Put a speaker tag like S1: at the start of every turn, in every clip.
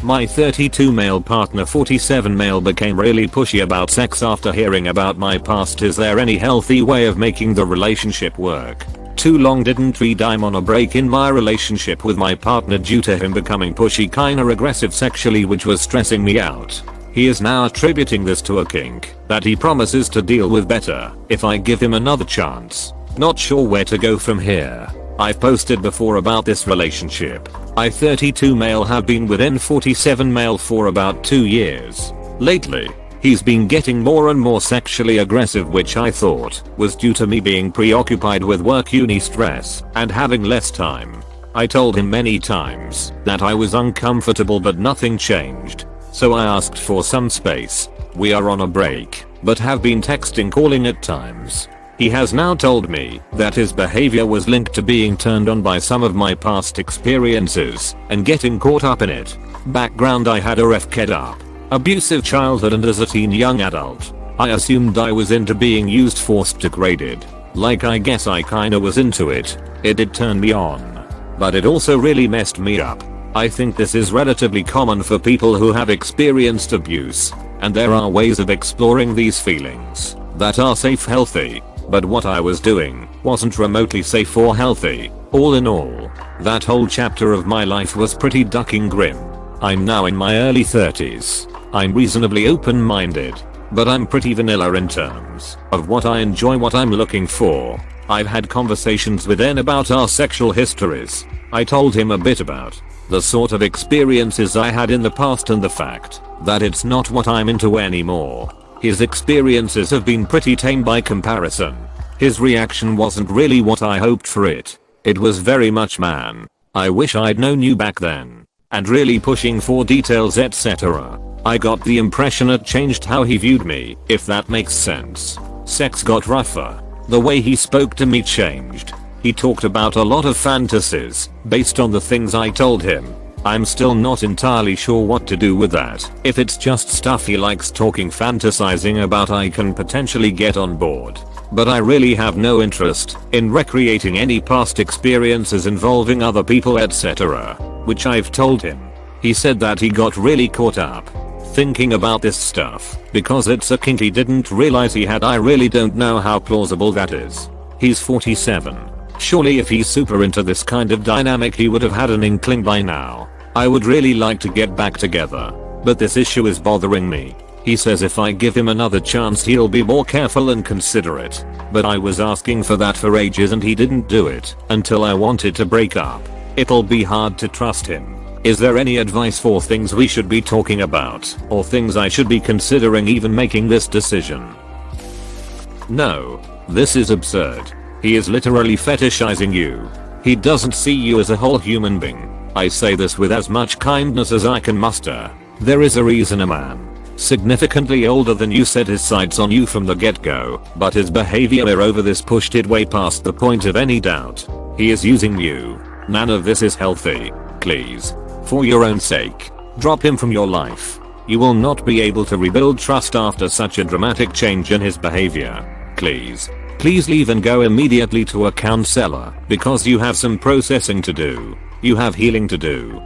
S1: My 32 male partner 47 male became really pushy about sex after hearing about my past. Is there any healthy way of making the relationship work? Too long didn't read. I'm on a break in my relationship with my partner due to him becoming pushy, kinda aggressive sexually, which was stressing me out. He is now attributing this to a kink that he promises to deal with better if I give him another chance. Not sure where to go from here. I've posted before about this relationship. I 32 male have been with N 47 male for about 2 years. Lately, he's been getting more and more sexually aggressive, which I thought was due to me being preoccupied with work, uni stress, and having less time. I told him many times that I was uncomfortable, but nothing changed. So I asked for some space. We are on a break, but have been texting, calling at times. He has now told me that his behavior was linked to being turned on by some of my past experiences and getting caught up in it. Background: I had a rough kid up, abusive childhood, and as a teen young adult, I assumed I was into being used, forced, degraded. Like, I guess I kinda was into it. It did turn me on, but it also really messed me up. I think this is relatively common for people who have experienced abuse, and there are ways of exploring these feelings that are safe, healthy. But what I was doing wasn't remotely safe or healthy. All in all, that whole chapter of my life was pretty ducking grim. I'm now in my early 30s. I'm reasonably open-minded, but I'm pretty vanilla in terms of what I enjoy, what I'm looking for. I've had conversations with N about our sexual histories. I told him a bit about the sort of experiences I had in the past and the fact that it's not what I'm into anymore. His experiences have been pretty tame by comparison. His reaction wasn't really what I hoped for it. It was very much, "Man, I wish I'd known you back then," and really pushing for details, etc. I got the impression it changed how he viewed me, if that makes sense. Sex got rougher. The way he spoke to me changed. He talked about a lot of fantasies based on the things I told him. I'm still not entirely sure what to do with that. If it's just stuff he likes talking, fantasizing about, I can potentially get on board. But I really have no interest in recreating any past experiences involving other people, etc. Which I've told him. He said that he got really caught up thinking about this stuff because it's a kink he didn't realize he had. I really don't know how plausible that is. He's 47. Surely if he's super into this kind of dynamic, he would have had an inkling by now. I would really like to get back together, but this issue is bothering me. He says if I give him another chance he'll be more careful and considerate, but I was asking for that for ages and he didn't do it until I wanted to break up. It'll be hard to trust him. Is there any advice for things we should be talking about, or things I should be considering even making this decision? No. This is absurd. He is literally fetishizing you. He doesn't see you as a whole human being. I say this with as much kindness as I can muster. There is a reason a man significantly older than you set his sights on you from the get-go, but his behavior over this pushed it way past the point of any doubt. He is using you. None of this is healthy. Please, for your own sake, drop him from your life. You will not be able to rebuild trust after such a dramatic change in his behavior. Please. Please leave and go immediately to a counselor because you have some processing to do. You have healing to do.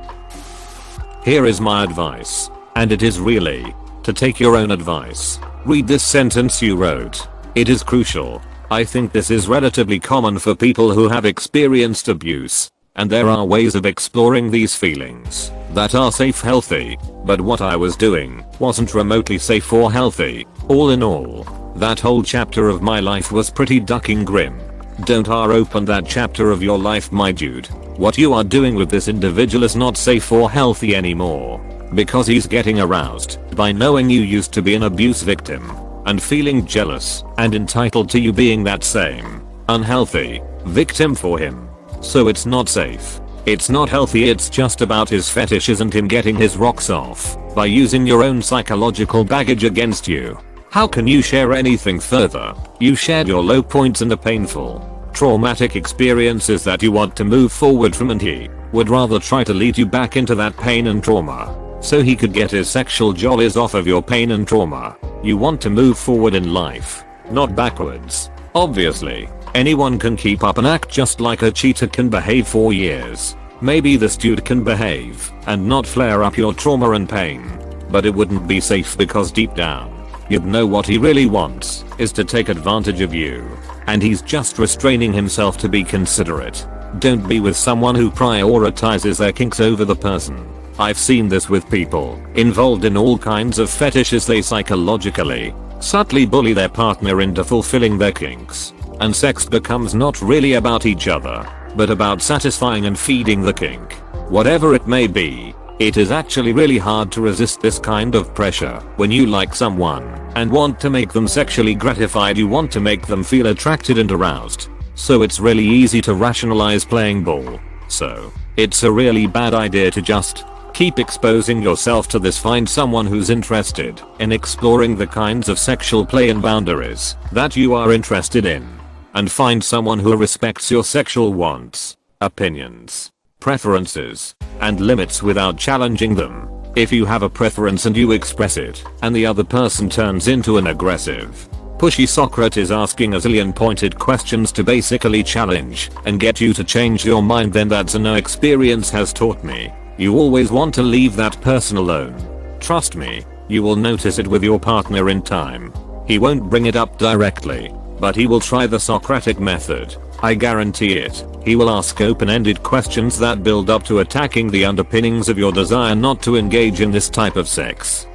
S1: Here is my advice, and it is really to take your own advice. Read this sentence you wrote. It is crucial. I think this is relatively common for people who have experienced abuse, and there are ways of exploring these feelings that are safe, healthy, but what I was doing wasn't remotely safe or healthy. All in all, that whole chapter of my life was pretty ducking grim. Don't open that chapter of your life, my dude. What you are doing with this individual is not safe or healthy anymore. Because he's getting aroused by knowing you used to be an abuse victim and feeling jealous and entitled to you being that same unhealthy victim for him. So it's not safe. It's not healthy. It's just about his fetishes and him getting his rocks off by using your own psychological baggage against you. How can you share anything further? You shared your low points and the painful, traumatic experiences that you want to move forward from, and he would rather try to lead you back into that pain and trauma so he could get his sexual jollies off of your pain and trauma. You want to move forward in life, not backwards. Obviously, anyone can keep up and act just like a cheater can behave for years. Maybe this dude can behave and not flare up your trauma and pain. But it wouldn't be safe because deep down, you'd know what he really wants is to take advantage of you. And he's just restraining himself to be considerate. Don't be with someone who prioritizes their kinks over the person. I've seen this with people involved in all kinds of fetishes. They psychologically, subtly bully their partner into fulfilling their kinks. And sex becomes not really about each other, but about satisfying and feeding the kink. Whatever it may be, it is actually really hard to resist this kind of pressure. When you like someone and want to make them sexually gratified, you want to make them feel attracted and aroused. So it's really easy to rationalize playing ball. So, it's a really bad idea to just keep exposing yourself to this. Find someone who's interested in exploring the kinds of sexual play and boundaries that you are interested in. And find someone who respects your sexual wants, opinions, preferences, and limits without challenging them. If you have a preference and you express it, and the other person turns into an aggressive, pushy Socrates asking a zillion pointed questions to basically challenge and get you to change your mind, then that's a no. Experience has taught me. You always want to leave that person alone. Trust me, you will notice it with your partner in time. He won't bring it up directly, but he will try the Socratic method. I guarantee it. He will ask open-ended questions that build up to attacking the underpinnings of your desire not to engage in this type of sex.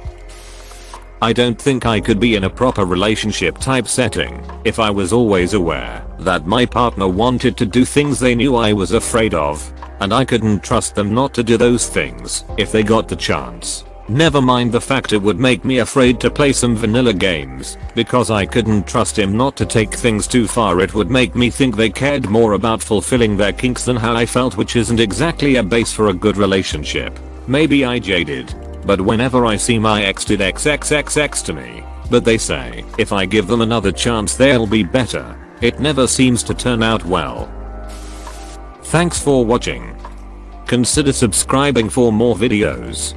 S1: I don't think I could be in a proper relationship type setting if I was always aware that my partner wanted to do things they knew I was afraid of, and I couldn't trust them not to do those things if they got the chance. Never mind the fact it would make me afraid to play some vanilla games, because I couldn't trust him not to take things too far. It would make me think they cared more about fulfilling their kinks than how I felt, which isn't exactly a base for a good relationship. Maybe I jaded, but whenever I see my ex did XXXX to me, but they say if I give them another chance they'll be better, it never seems to turn out well. Thanks for watching. Consider subscribing for more videos.